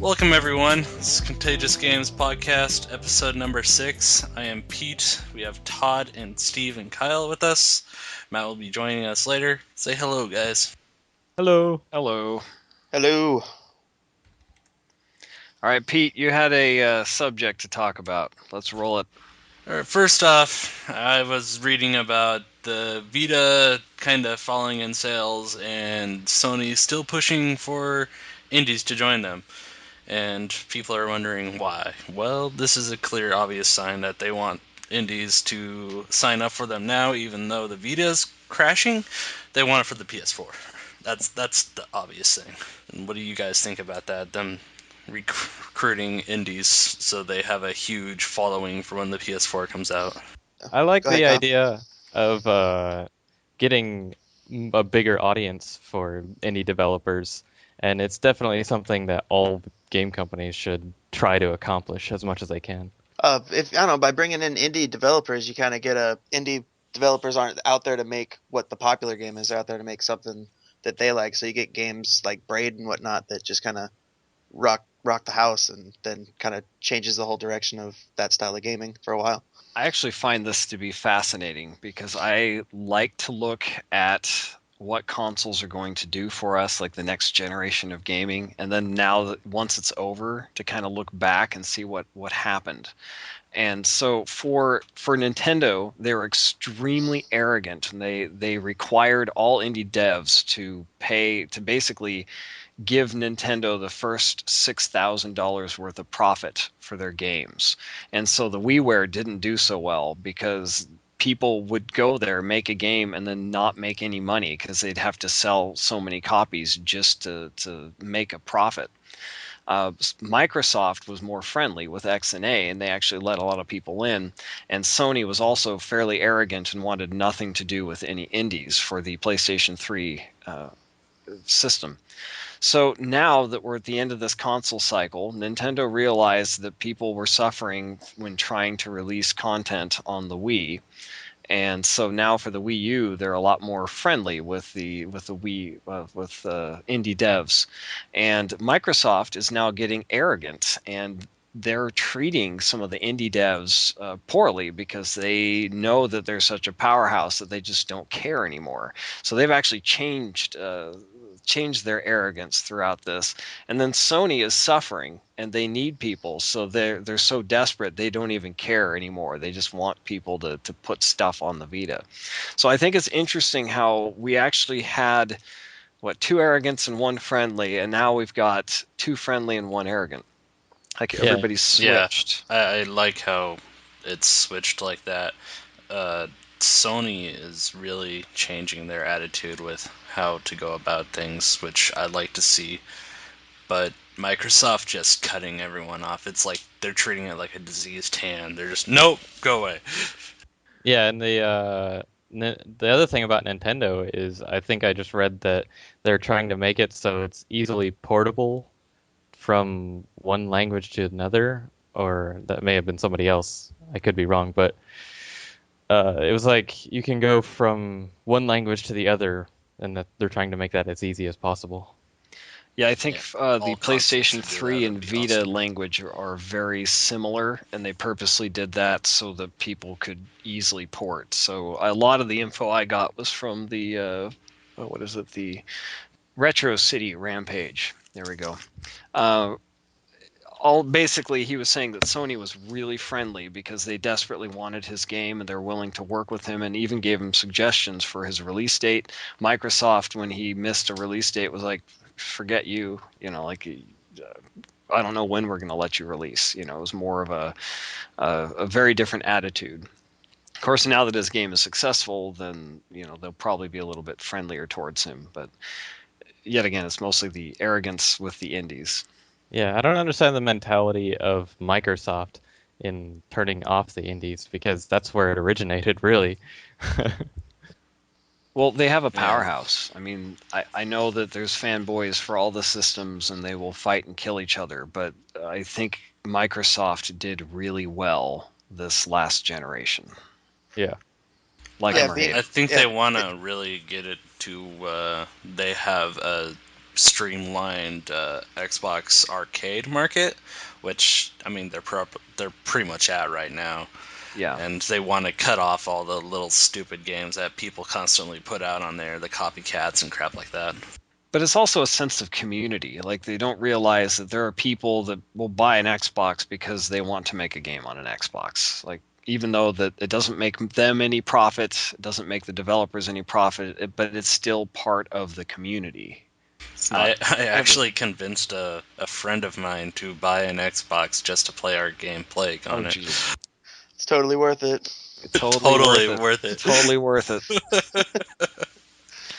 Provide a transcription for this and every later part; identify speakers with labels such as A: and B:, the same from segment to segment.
A: Welcome everyone. This is Contagious Games Podcast, episode number 6. I am Pete. We have Todd and Steve and Kyle with us. Matt will be joining us later. Say hello, guys.
B: Hello.
C: Hello.
D: Hello.
C: All right, Pete, you had a subject to talk about. Let's roll it.
A: All right, first off, I was reading about the Vita kind of falling in sales and Sony still pushing for indies to join them. And people are wondering why. Well, this is a clear, obvious sign that they want indies to sign up for them now, even though the Vita is crashing. They want it for the PS4. That's the obvious thing. And what do you guys think about that? Them recruiting indies so they have a huge following for when the PS4 comes out.
B: I like
D: Go ahead,
B: the
D: Kyle.
B: idea of getting a bigger audience for indie developers, and it's definitely something that all game companies should try to accomplish as much as they can.
D: By bringing in indie developers, you kind of get indie developers aren't out there to make what the popular game is. They're out there to make something that they like. So you get games like Braid and whatnot that just kind of rock the house and then kind of changes the whole direction of that style of gaming for a while.
C: I actually find this to be fascinating because I like to look at what consoles are going to do for us, like the next generation of gaming, and then once it's over, to kind of look back and see what happened. And so for Nintendo, they were extremely arrogant, and they required all indie devs to basically give Nintendo the first $6,000 worth of profit for their games. And so the WiiWare didn't do so well because people would go there, make a game, and then not make any money because they'd have to sell so many copies just to make a profit. Microsoft was more friendly with X and A, and they actually let a lot of people in. And Sony was also fairly arrogant and wanted nothing to do with any indies for the PlayStation 3 system. So now that we're at the end of this console cycle, Nintendo realized that people were suffering when trying to release content on the Wii. And so now for the Wii U, they're a lot more friendly with the Wii, with indie devs. And Microsoft is now getting arrogant, and they're treating some of the indie devs poorly because they know that they're such a powerhouse that they just don't care anymore. So they've actually changed their arrogance throughout this. And then Sony is suffering, and they need people, so they're so desperate they don't even care anymore. They just want people to put stuff on the Vita. So I think it's interesting how we actually had two arrogant and one friendly, and now we've got two friendly and one arrogant. Like everybody's switched.
A: Yeah, I like how it's switched like that. Sony is really changing their attitude with how to go about things, which I like to see. But Microsoft just cutting everyone off. It's like they're treating it like a diseased hand. They're just, nope, go away.
B: Yeah, and the other thing about Nintendo is I think I just read that they're trying to make it so it's easily portable from one language to another, or that may have been somebody else. I could be wrong, but it was like you can go from one language to the other, and that they're trying to make that as easy as possible.
C: Yeah, I think the PlayStation
A: consoles
C: 3 and
A: should do that. That'd be
C: Vita
A: awesome.
C: language are very similar, and they purposely did that so that people could easily port. So a lot of the info I got was from the, the Retro City Rampage. There we go. Basically, he was saying that Sony was really friendly because they desperately wanted his game and they're willing to work with him, and even gave him suggestions for his release date. Microsoft, when he missed a release date, was like, forget you, I don't know when we're going to let you release. It was more of a very different attitude. Of course, now that his game is successful, then they'll probably be a little bit friendlier towards him. But yet again, it's mostly the arrogance with the indies.
B: Yeah, I don't understand the mentality of Microsoft in turning off the indies, because that's where it originated, really.
C: Well, they have a powerhouse. I mean, I know that there's fanboys for all the systems and they will fight and kill each other, but I think Microsoft did really well this last generation.
B: Yeah.
C: Like
D: Yeah,
C: I'm right.
A: I think they want to really get it to they have a streamlined Xbox arcade market, which I mean they're pretty much at right now.
C: Yeah.
A: And they want to cut off all the little stupid games that people constantly put out on there, the copycats and crap like that.
C: But it's also a sense of community. Like, they don't realize that there are people that will buy an Xbox because they want to make a game on an Xbox. Like, even though that it doesn't make them any profit, it doesn't make the developers any profit, but it's still part of the community.
A: I actually convinced a friend of mine to buy an Xbox just to play our game Plague on it.
C: Geez.
D: It's totally worth it.
A: Totally worth it.
C: Totally worth it.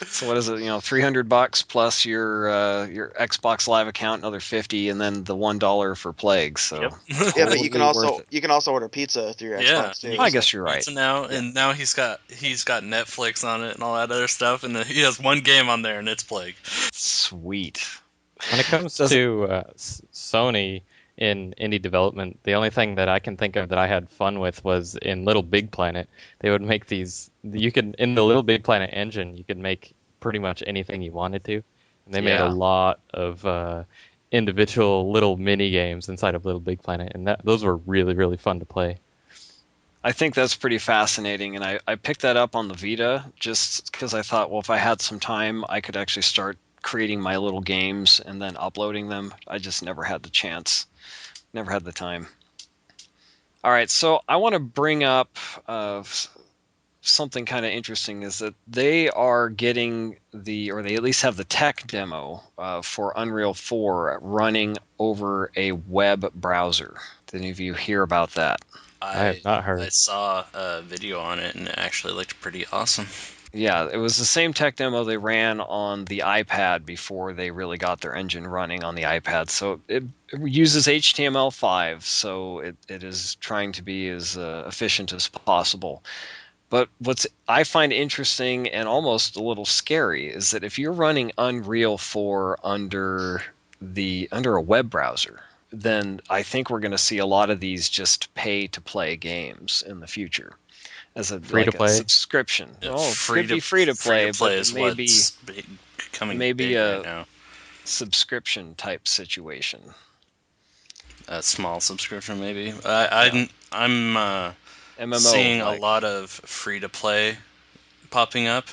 C: So what is it? $300 plus your Xbox Live account, another $50, and then the $1 for Plague. So
A: Yep.
D: Yeah, but you can also order pizza through your Xbox too.
C: I guess you're right.
A: So now he's got Netflix on it and all that other stuff, and then he has one game on there, and it's Plague.
C: Sweet.
B: When it comes to Sony in indie development, the only thing that I can think of that I had fun with was in Little Big Planet. They would make these. You could, in the Little Big Planet engine, you could make pretty much anything you wanted to. And they made a lot of individual little mini games inside of Little Big Planet, and those were really, really fun to play.
C: I think that's pretty fascinating, and I picked that up on the Vita just because I thought, well, if I had some time, I could actually start creating my little games and then uploading them. I just never had the chance. Never had the time. All right, so I want to bring up something kind of interesting, is that they are getting or they at least have the tech demo for Unreal 4 running over a web browser. Did any of you hear about that?
B: I have not heard.
A: I saw a video on it, and it actually looked pretty awesome.
C: Yeah, it was the same tech demo they ran on the iPad before they really got their engine running on the iPad. So it uses HTML5, so it is trying to be as efficient as possible. But what I find interesting and almost a little scary is that if you're running Unreal 4 under a web browser, then I think we're going to see a lot of these just pay-to-play games in the future. As a
B: free-to-play
C: subscription.
A: Yeah,
C: Could be free-to-play, but
A: is
C: maybe
A: becoming
C: maybe
A: big
C: a
A: right now.
C: subscription type situation.
A: A small subscription, maybe. I'm
C: MMO,
A: seeing
C: like,
A: a lot of free-to-play popping up,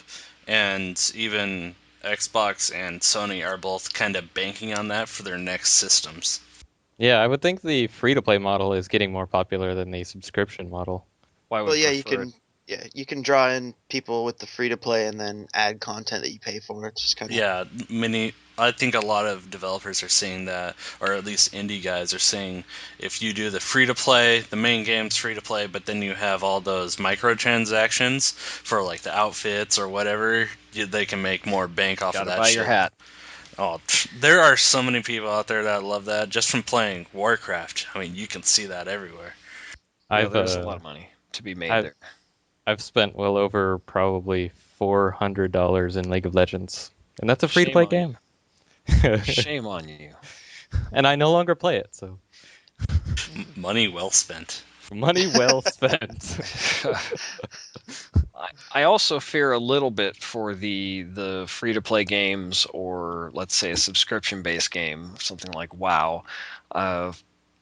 A: and even Xbox and Sony are both kind of banking on that for their next systems.
B: Yeah, I would think the free-to-play model is getting more popular than the subscription model.
C: Why would
D: Well, yeah,
C: prefer
D: you can draw in people with the free to play and then add content that you pay for. It's just kind of
A: I think a lot of developers are saying that, or at least indie guys are saying, if you do the free-to-play, the main game's free-to-play, but then you have all those microtransactions for like the outfits or whatever, they can make more bank off of that
C: buy
A: shit.
C: your hat.
A: Oh, there are so many people out there that love that just from playing Warcraft. I mean, you can see that everywhere.
C: There's a lot of money to be made there.
B: I've spent well over probably $400 in League of Legends, and that's a free-to-play game.
C: Shame on you.
B: And I no longer play it, so
A: Money well spent.
B: money well spent.
C: I also fear a little bit for the free-to-play games, or let's say a subscription-based game, something like WoW.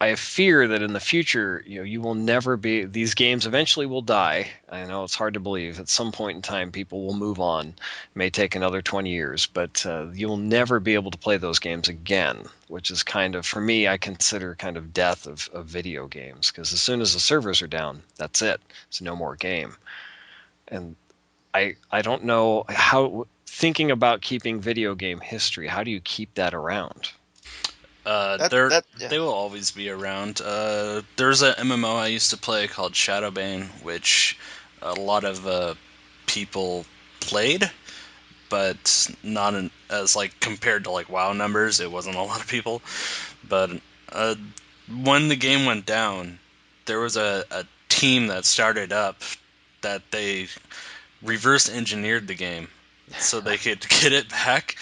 C: I fear that in the future, you will never be. These games eventually will die. I know it's hard to believe. At some point in time, people will move on. It may take another 20 years, but you'll never be able to play those games again, which is kind of, for me, I consider kind of death of video games, because as soon as the servers are down, that's it. It's no more game. And I don't know how, thinking about keeping video game history, how do you keep that around?
A: They will always be around. There's a MMO I used to play called Shadowbane, which a lot of people played, but not as like compared to like WoW numbers. It wasn't a lot of people. But when the game went down, there was a team that started up that they reverse engineered the game so they could get it back,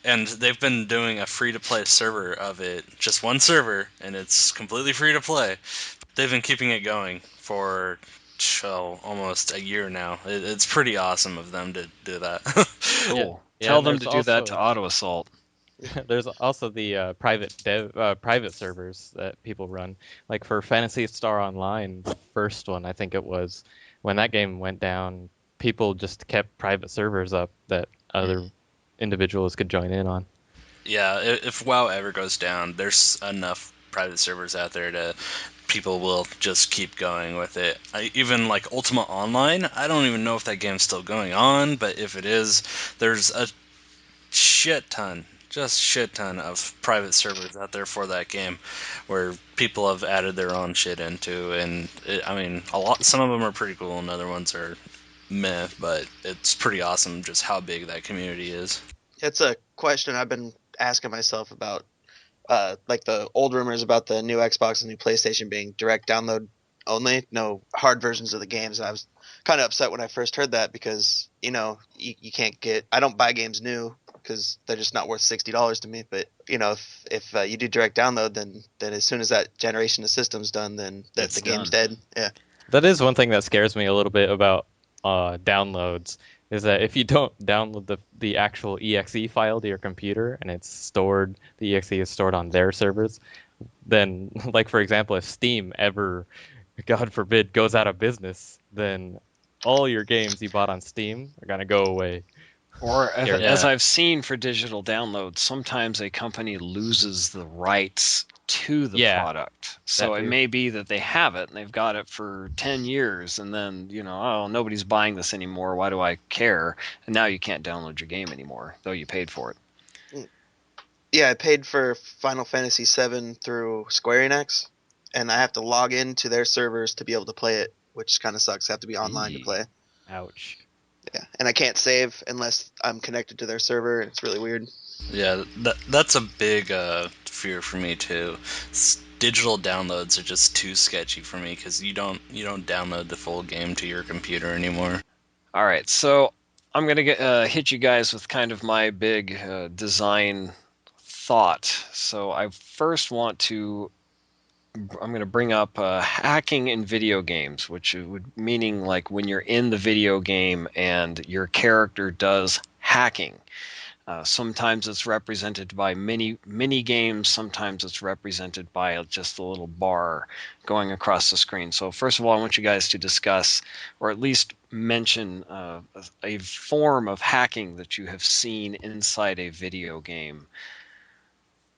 A: and they've been doing a free-to-play server of it, just one server, and it's completely free-to-play. They've been keeping it going for almost a year now. It's pretty awesome of them to do that.
C: Cool.
B: Yeah,
C: Tell
B: and
C: them to
B: there's
C: do that
B: also-
C: to Auto Assault.
B: There's also the private servers that people run. Like for Phantasy Star Online, the first one, I think it was, when that game went down, people just kept private servers up that other individuals could join in on.
A: Yeah, if WoW ever goes down, there's enough private servers out there to people will just keep going with it. Even like Ultima Online, I don't even know if that game's still going on, but if it is, there's a shit ton of private servers out there for that game, where people have added their own shit into, and I mean, some of them are pretty cool, and other ones are meh, but it's pretty awesome just how big that community is.
D: It's a question I've been asking myself about, like the old rumors about the new Xbox and new PlayStation being direct download only, no hard versions of the games. And I was kind of upset when I first heard that because, you can't get, I don't buy games new because they're just not worth $60 to me. But, if you do direct download, then as soon as that generation of systems done, then the game's dead. Yeah.
B: That is one thing that scares me a little bit about downloads, is that if you don't download the actual exe file to your computer and the exe is stored on their servers, then, like for example, if Steam ever, God forbid, goes out of business, then all your games you bought on Steam are going to go away.
C: Or as I've seen for digital downloads, sometimes a company loses the rights to the product. So it may be that they have it and they've got it for 10 years and then, nobody's buying this anymore. Why do I care? And now you can't download your game anymore, though you paid for it.
D: Yeah, I paid for Final Fantasy VII through Square Enix, and I have to log into their servers to be able to play it, which kind of sucks. I have to be online to play.
B: Ouch.
D: Yeah, and I can't save unless I'm connected to their server, and it's really weird.
A: Yeah, that's a big fear for me too. Digital downloads are just too sketchy for me because you don't download the full game to your computer anymore.
C: All right, so I'm gonna hit you guys with kind of my big design thought. So I first I'm going to bring up hacking in video games, which meaning like when you're in the video game and your character does hacking. Sometimes it's represented by mini games. Sometimes it's represented by just a little bar going across the screen. So first of all, I want you guys to discuss, or at least mention, a form of hacking that you have seen inside a video game.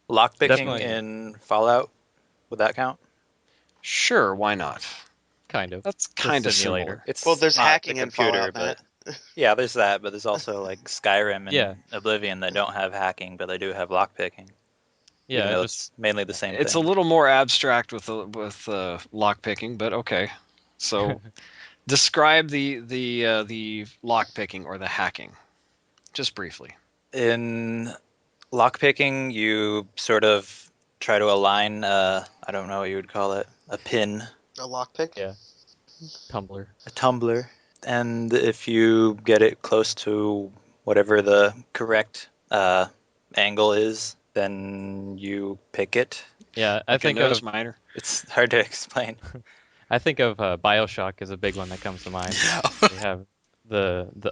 E: Lockpicking in Fallout, would that count?
C: Sure, why not?
B: Kind of.
C: That's kind of similar.
D: There's hacking in Fallout,
E: but yeah, there's that, but there's also like Skyrim and Oblivion that don't have hacking, but they do have lockpicking.
B: Yeah,
E: it's mainly the same thing.
C: It's a little more abstract with lockpicking, but okay. So, describe the lockpicking or the hacking, just briefly.
E: In lockpicking, you sort of try to align. I don't know what you would call it. A pin.
D: A lockpick?
B: Yeah. Tumbler.
E: A tumbler. And if you get it close to whatever the correct angle is, then you pick it.
B: Yeah, I think
C: of minor.
E: It's hard to explain.
B: I think of BioShock as a big one that comes to mind. You have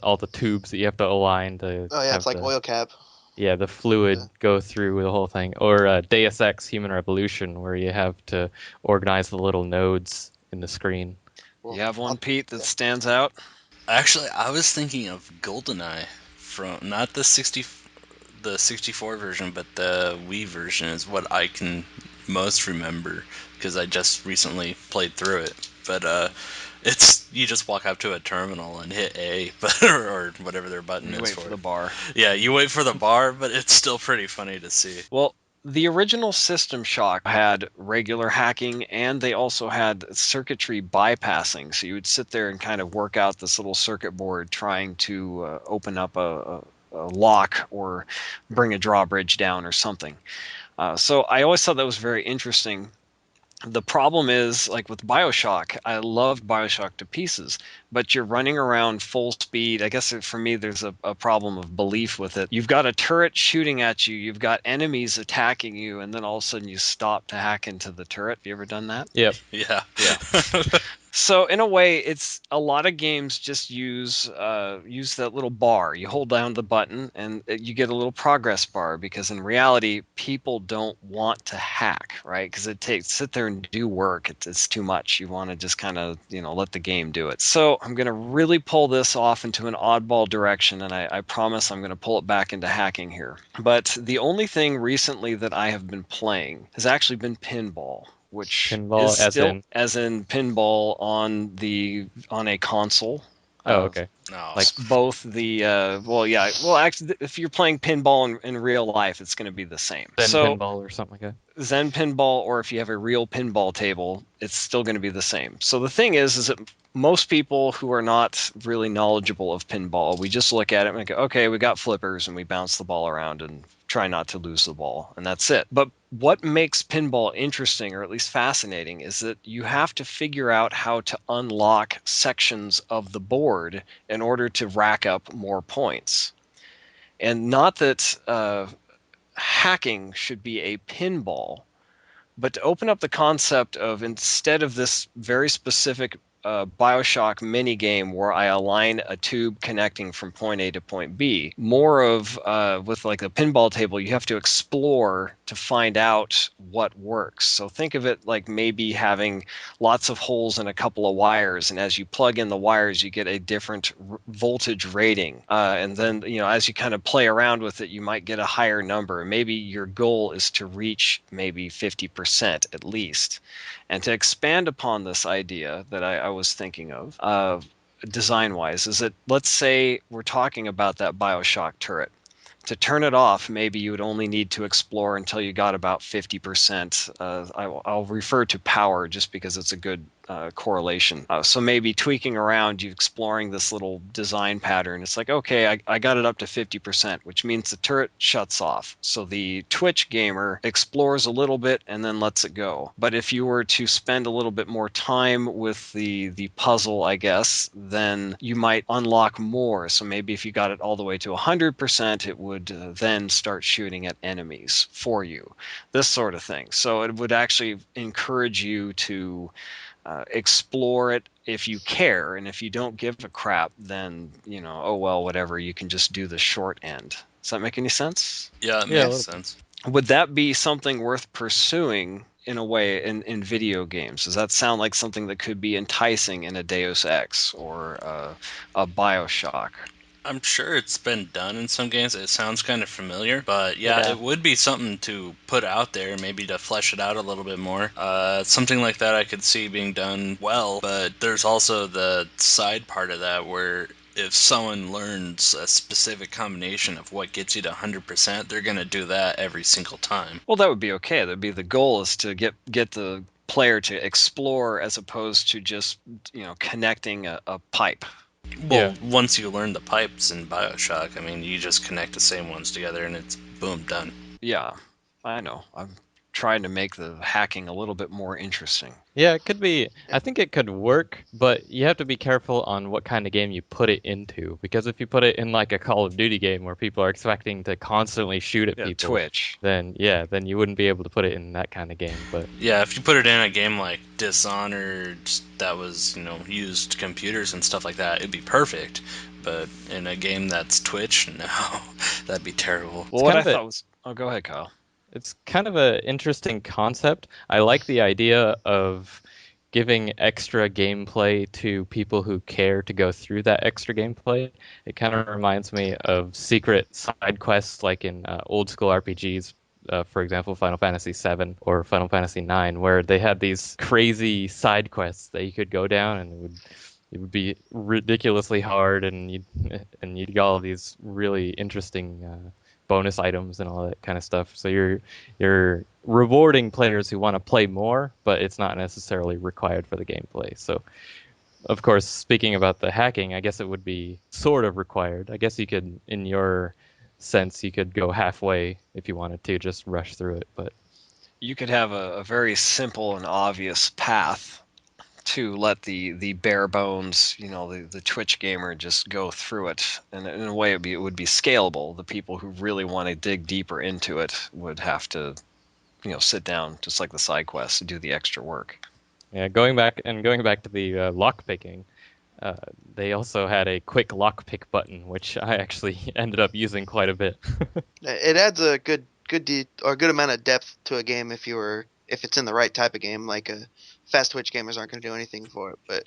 B: all the tubes that you have to align to.
D: Oh yeah, it's like oil cap.
B: Yeah, the fluid go through the whole thing. Or Deus Ex Human Revolution, where you have to organize the little nodes in the screen.
C: You have one, Pete, that stands out?
A: Actually, I was thinking of GoldenEye, from not the 64 version, but the Wii version is what I can most remember, because I just recently played through it. But you just walk up to a terminal and hit A, or whatever their button is
C: for. You wait for the bar.
A: Yeah, you wait for the bar, but it's still pretty funny to see.
C: Well, the original System Shock had regular hacking, and they also had circuitry bypassing. So you would sit there and kind of work out this little circuit board trying to open up a lock or bring a drawbridge down or something. So I always thought that was very interesting. The problem is, like with BioShock, I loved BioShock to pieces, but you're running around full speed. I guess for me, there's a problem of belief with it. You've got a turret shooting at you. You've got enemies attacking you, and then all of a sudden you stop to hack into the turret. Have you ever done that?
B: Yep.
A: Yeah.
C: So in a way, it's a lot of games just use that little bar. You hold down the button and you get a little progress bar, because in reality, people don't want to hack, right? Because it takes sit there and do work. It's too much. You want to just kind of let the game do it. So I'm going to really pull this off into an oddball direction, and I promise I'm going to pull it back into hacking here. But the only thing recently that I have been playing has actually been pinball, which
B: Pinball
C: is
B: as
C: still
B: in?
C: as in pinball on a console.
B: Oh, okay.
A: No.
B: Like
C: Both the actually, if you're playing pinball in real life, it's going to be the same.
B: Zen
C: So
B: pinball or something like that.
C: Zen pinball, or if you have a real pinball table, it's still going to be the same. So the thing is that most people who are not really knowledgeable of pinball, we just look at it and go, okay, we got flippers and we bounce the ball around and try not to lose the ball, and that's it. But what makes pinball interesting, or at least fascinating, is that you have to figure out how to unlock sections of the board in order to rack up more points. And not that hacking should be a pinball, but to open up the concept of, instead of this very specific Bioshock mini game where I align a tube connecting from point A to point B, more of with like a pinball table, you have to explore to find out what works. So think of it like maybe having lots of holes and a couple of wires, and as you plug in the wires, you get a different voltage rating. And then as you kind of play around with it, you might get a higher number. Maybe your goal is to reach maybe 50% at least. And to expand upon this idea that I was thinking of, design-wise, is that, let's say we're talking about that Bioshock turret. To turn it off, maybe you would only need to explore until you got about 50%. I'll refer to power just because it's a good correlation. So maybe tweaking around, you exploring this little design pattern. It's like, okay, I got it up to 50%, which means the turret shuts off. So the Twitch gamer explores a little bit and then lets it go. But if you were to spend a little bit more time with the puzzle, I guess, then you might unlock more. So maybe if you got it all the way to 100%, it would then start shooting at enemies for you. This sort of thing. So it would actually encourage you to explore it if you care, and if you don't give a crap, then oh well, whatever, you can just do the short end. Does that make any sense?
A: Yeah, it
B: Yeah,
A: makes sense.
C: Would that be something worth pursuing in a way in video games? Does that sound like something that could be enticing in a Deus Ex or a Bioshock?
A: I'm sure it's been done in some games. It sounds kind of familiar, but yeah, it would be something to put out there, maybe to flesh it out a little bit more. Something like that I could see being done well, but there's also the side part of that where if someone learns a specific combination of what gets you to 100%, they're going to do that every single time.
C: Well, that would be okay. That'd be the goal, is to get the player to explore as opposed to just connecting a pipe.
A: Well, once you learn the pipes in Bioshock, I mean, you just connect the same ones together and it's boom, done.
C: Yeah, I know. I'm trying to make the hacking a little bit more interesting.
B: Yeah, it could be. I think it could work, but you have to be careful on what kind of game you put it into. Because if you put it in like a Call of Duty game where people are expecting to constantly shoot at people,
C: Twitch,
B: then you wouldn't be able to put it in that kind of game. But
A: yeah, if you put it in a game like Dishonored that was, used computers and stuff like that, it'd be perfect. But in a game that's Twitch, no, that'd be terrible.
C: Well, what I thought was... Oh, go ahead, Kyle.
B: It's kind of an interesting concept. I like the idea of giving extra gameplay to people who care to go through that extra gameplay. It kind of reminds me of secret side quests like in old school RPGs, for example, Final Fantasy VII or Final Fantasy IX, where they had these crazy side quests that you could go down, and it would be ridiculously hard, and you'd get all these really interesting bonus items and all that kind of stuff. So you're rewarding players who want to play more, but it's not necessarily required for the gameplay. So, of course, speaking about the hacking, I guess it would be sort of required. I guess you could, in your sense, you could go halfway if you wanted to, just rush through it. But
C: you could have a very simple and obvious path to let the bare bones, the Twitch gamer just go through it. And in a way, it would be scalable. The people who really want to dig deeper into it would have to, sit down, just like the side quests, to do the extra work.
B: Yeah, going back to the lock picking, they also had a quick lockpick button, which I actually ended up using quite a bit.
D: It adds a good amount of depth to a game if it's in the right type of game. Like fast twitch gamers aren't going to do anything for it, but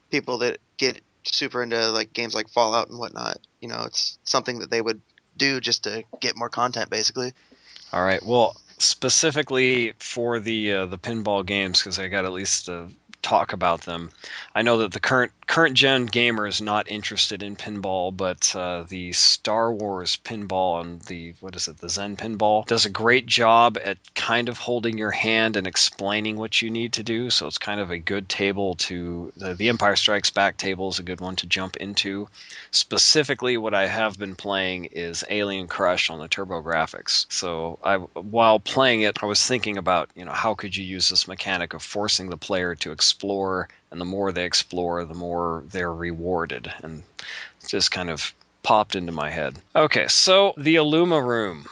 D: people that get super into like games like Fallout and whatnot, it's something that they would do just to get more content, basically.
C: All right. Well, specifically for the pinball games, because I got at least to talk about them. I know that the current gen gamer is not interested in pinball, but the Star Wars pinball and the Zen pinball does a great job at kind of holding your hand and explaining what you need to do. So it's kind of a good table to the Empire Strikes Back table is a good one to jump into. Specifically, what I have been playing is Alien Crush on the TurboGrafx. So while playing it, I was thinking about, how could you use this mechanic of forcing the player to explore, and the more they explore, the more they're rewarded, and it just kind of popped into my head. Okay, so the Illuma Room.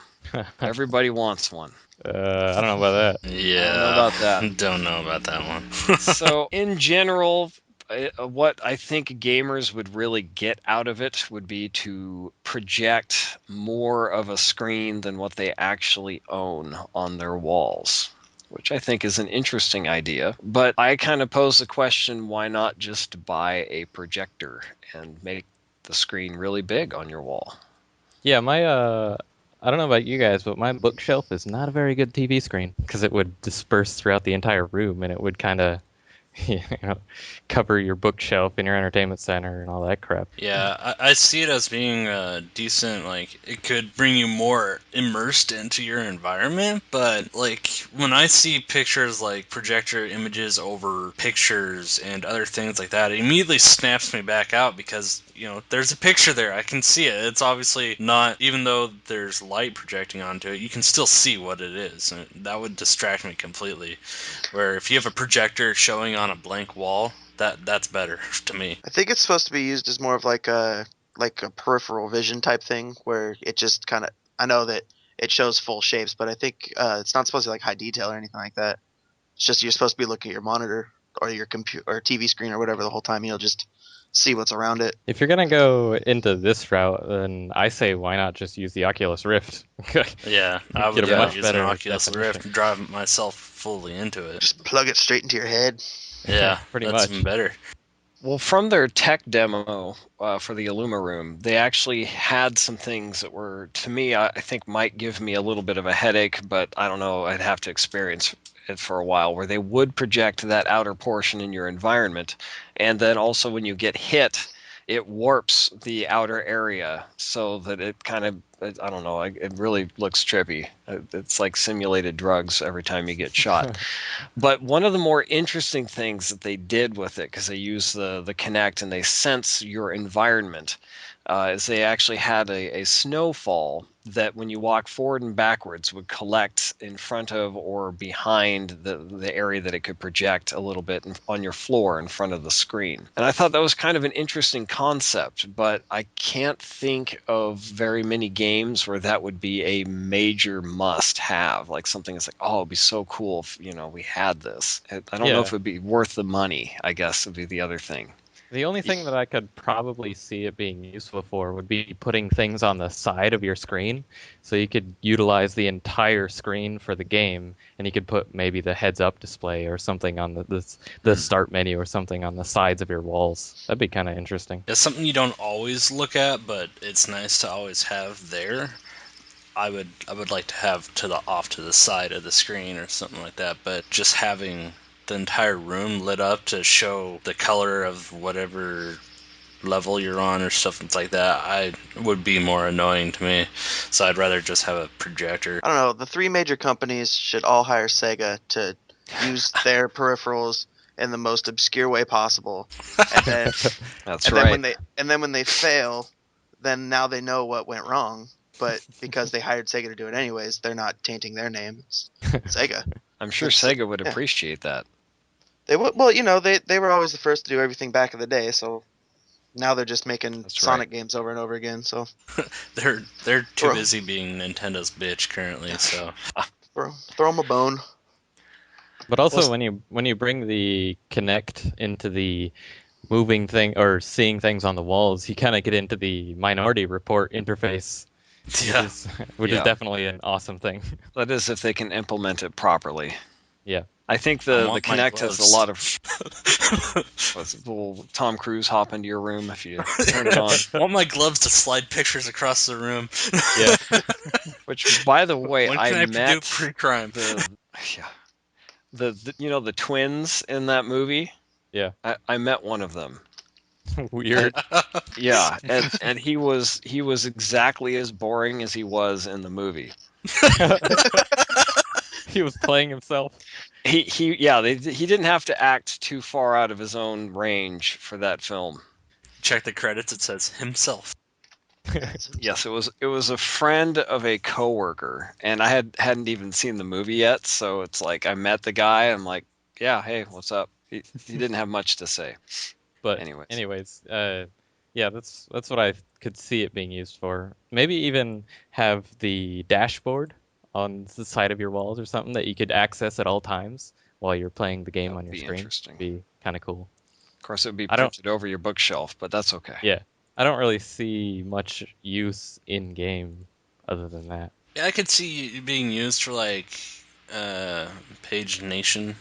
C: Everybody wants one.
B: I don't know about that.
A: Yeah,
C: I don't know about that.
A: Don't know about that one.
C: So, in general, what I think gamers would really get out of it would be to project more of a screen than what they actually own on their walls, which I think is an interesting idea. But I kind of pose the question, why not just buy a projector and make the screen really big on your wall?
B: Yeah, I don't know about you guys, but my bookshelf is not a very good TV screen because it would disperse throughout the entire room and it would kind of cover your bookshelf in your entertainment center and all that crap.
A: Yeah, I see it as being decent. Like, it could bring you more immersed into your environment, but like when I see pictures like projector images over pictures and other things like that, it immediately snaps me back out because there's a picture there. I can see it. It's obviously not, even though there's light projecting onto it, you can still see what it is. And that would distract me completely. Where if you have a projector showing on a blank wall, that's better to me.
D: I think it's supposed to be used as more of like a peripheral vision type thing, where it just kind of, I know that it shows full shapes, but I think it's not supposed to be like high detail or anything like that. It's just you're supposed to be looking at your monitor or your computer or TV screen or whatever the whole time. You'll just see what's around it.
B: If you're gonna go into this route, then I say why not just use the Oculus Rift?
A: Yeah, I would
B: Get a much
A: use an
B: better
A: Oculus
B: definition.
A: Rift and drive myself fully into it.
D: Just plug it straight into your head.
A: Yeah,
B: pretty
A: that's
B: much.
A: even better.
C: Well, from their tech demo for the Illuma Room, they actually had some things that were, to me, I think might give me a little bit of a headache, but I don't know, I'd have to experience it for a while, where they would project that outer portion in your environment, and then also when you get hit, it warps the outer area so that it kind of, I don't know, it really looks trippy. It's like simulated drugs every time you get shot. But one of the more interesting things that they did with it, because they use the Kinect and they sense your environment, is they actually had a snowfall that when you walk forward and backwards would collect in front of or behind the area that it could project a little bit on your floor in front of the screen. And I thought that was kind of an interesting concept, but I can't think of very many games where that would be a major must-have, like something that's like, oh, it'd be so cool if we had this. I don't know if it'd be worth the money, I guess would be the other thing.
B: The only thing that I could probably see it being useful for would be putting things on the side of your screen, so you could utilize the entire screen for the game, and you could put maybe the heads-up display or something on the start menu or something on the sides of your walls. That'd be kind of interesting.
A: It's something you don't always look at, but it's nice to always have there. I would like to have off to the side of the screen or something like that, but just having the entire room lit up to show the color of whatever level you're on or stuff like that, would be more annoying to me. So I'd rather just have a projector.
D: I don't know. The three major companies should all hire Sega to use their peripherals in the most obscure way possible. And then,
C: That's right.
D: Then when they fail, then now they know what went wrong. But because they hired Sega to do it anyways, they're not tainting their name. It's Sega.
C: I'm sure Sega would appreciate that.
D: They would. Well, they were always the first to do everything back in the day, so now they're just making Sonic games over and over again. So
A: they're too busy being Nintendo's bitch currently. So
D: throw them a bone.
B: But also,
D: Well,
B: when you bring the Kinect into the moving thing or seeing things on the walls, you kind of get into the Minority Report interface, which
A: Yeah.
B: is which is
C: Yeah.
B: definitely an awesome thing.
C: That is if they can implement it properly.
B: Yeah.
C: I think
A: I
C: the
A: want my
C: Kinect has a
A: gloves.
C: lot of. Will Tom Cruise hop into your room if you turn it on?
A: I want my gloves to slide pictures across the room.
B: Yeah.
C: Which, by the way,
A: When
C: I
A: can I
C: met
A: do pre-crime?
C: yeah, the twins in that movie.
B: Yeah.
C: I met one of them.
B: Weird.
C: Yeah, and he was exactly as boring as he was in the movie.
B: He was playing himself.
C: He didn't have to act too far out of his own range for that film.
A: Check the credits. It says himself.
C: Yes, it was a friend of a coworker, and I hadn't even seen the movie yet, so it's like I met the guy. I'm like, yeah, hey, what's up? He didn't have much to say.
B: But
C: Anyways.
B: yeah, that's what I could see it being used for. Maybe even have the dashboard on the side of your walls or something that you could access at all times while you're playing the game
C: That
B: on
C: would
B: your
C: be
B: screen.
C: interesting.
B: Be kind of cool.
C: Of course, it would be
B: I don't-
C: printed over your bookshelf, but that's okay.
B: Yeah, I don't really see much use in game other than that.
A: Yeah, I could see it being used for like Page Nation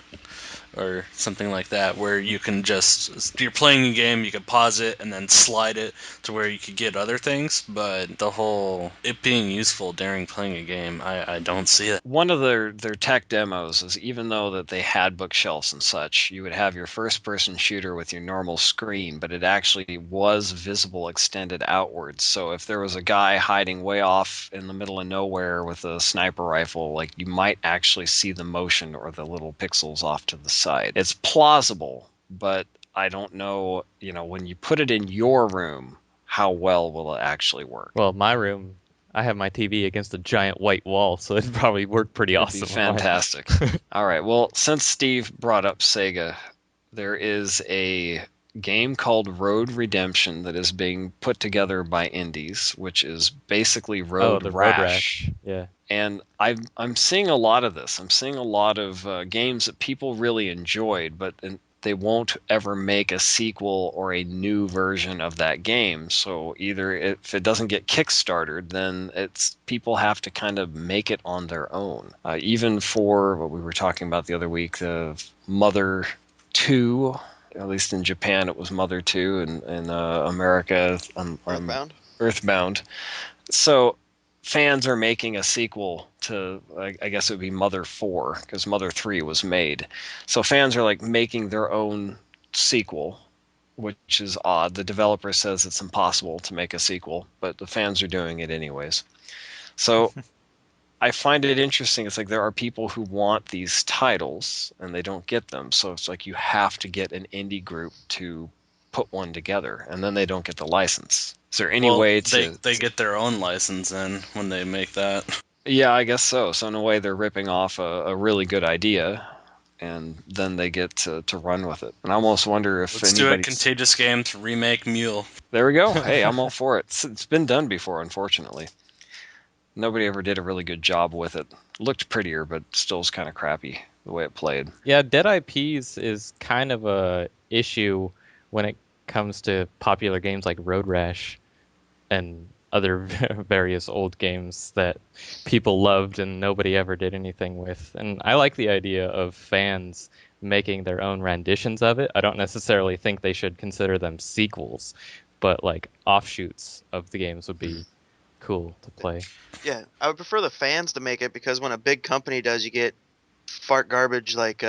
A: or something like that, where you can just you're playing a game, you can pause it and then slide it to where you could get other things. But the whole it being useful during playing a game, I don't see it.
C: One of their tech demos is even though that they had bookshelves and such, you would have your first-person shooter with your normal screen, but it actually was visible extended outwards. So if there was a guy hiding way off in the middle of nowhere with a sniper rifle, like you might actually see the motion or the little pixels off to the side. It's plausible, but I don't know, when you put it in your room, how well will it actually work?
B: Well, my room, I have my TV against a giant white wall, so it'd probably work pretty
C: It'd
B: awesome.
C: be fantastic. All right. Well, since Steve brought up Sega, there is a game called Road Redemption that is being put together by Indies, which is basically Road
B: the
C: Rash.
B: Road Rash. Yeah.
C: And I'm seeing a lot of this. I'm seeing a lot of games that people really enjoyed, but they won't ever make a sequel or a new version of that game. So either if it doesn't get kickstarted, then people have to kind of make it on their own. Even for what we were talking about the other week, the Mother 2. At least in Japan, it was Mother 2, and in America, Earthbound. So fans are making a sequel to, I guess it would be Mother 4, because Mother 3 was made. So fans are like making their own sequel, which is odd. The developer says it's impossible to make a sequel, but the fans are doing it anyways. So I find it interesting. It's like there are people who want these titles and they don't get them. So it's like you have to get an indie group to put one together, and then they don't get the license. Is there any way to...
A: They get their own license in when they make that.
C: Yeah, I guess so. So in a way, they're ripping off a really good idea, and then they get to run with it. And I almost wonder if
A: Let's do a Contagious game to remake Mule.
C: There we go. Hey, I'm all for it. It's been done before, unfortunately. Nobody ever did a really good job with it. Looked prettier, but still is kind of crappy the way it played.
B: Yeah, Dead IPs is kind of a issue when it comes to popular games like Road Rash and other various old games that people loved and nobody ever did anything with. And I like the idea of fans making their own renditions of it. I don't necessarily think they should consider them sequels, but like offshoots of the games would be cool to play.
D: Yeah, I would prefer the fans to make it, because when a big company does, you get fart garbage like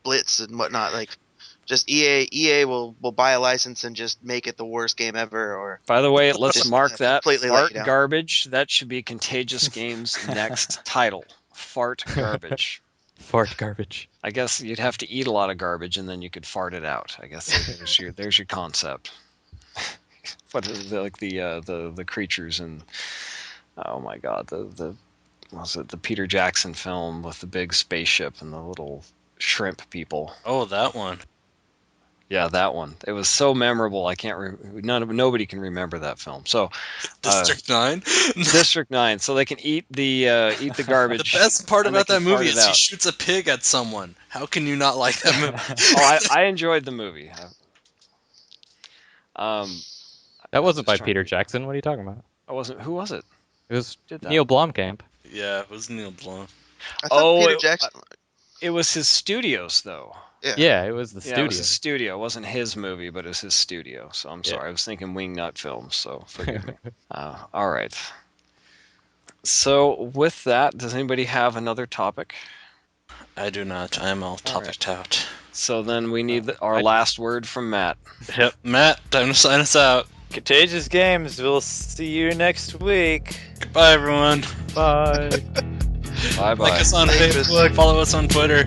D: Blitz and whatnot. Like, just EA will buy a license and just make it the worst game ever. Or
C: by the way, let's
D: just
C: mark that
D: completely
C: fart
D: let you down.
C: garbage. That should be Contagious Games' next title. Fart garbage.
B: Fart garbage.
C: I guess you'd have to eat a lot of garbage and then you could fart it out. I guess there's your concept. What is it, like the creatures in, oh my god, the was it the Peter Jackson film with the big spaceship and the little shrimp people?
A: Oh, that one.
C: Yeah, that one. It was so memorable. I can't. Nobody can remember that film. So,
A: District 9.
C: District 9. So they can eat the
A: The
C: garbage.
A: best part
C: and they
A: about that
C: can fart
A: movie
C: it
A: is he
C: out.
A: shoots a pig at someone. How can you not like that movie?
C: I enjoyed the movie.
B: That wasn't by
C: just trying
B: Peter
C: to-
B: Jackson. What are you talking about?
C: I wasn't. Who was it?
B: It was
C: Did that?
B: Neil Blomkamp.
A: Yeah, it was Neil Blom.
D: I thought Peter
C: it-
D: Jackson.
C: It was his studios, though.
B: Yeah, it was the
C: Yeah,
B: studio.
C: it was his studio. It wasn't his movie, but it was his studio. So I'm
B: Yeah.
C: sorry. I was thinking Wingnut Films, so forgive me. All right. So with that, does anybody have another topic?
A: I do not. I'm all topicked out.
C: So then we need our last word from Matt.
A: Yep, Matt, time to sign us out.
E: Contagious Games. We'll see you next week.
A: Goodbye, everyone.
B: Bye.
C: Bye bye.
A: Like us on
D: Thanks.
A: Facebook. Follow us on Twitter.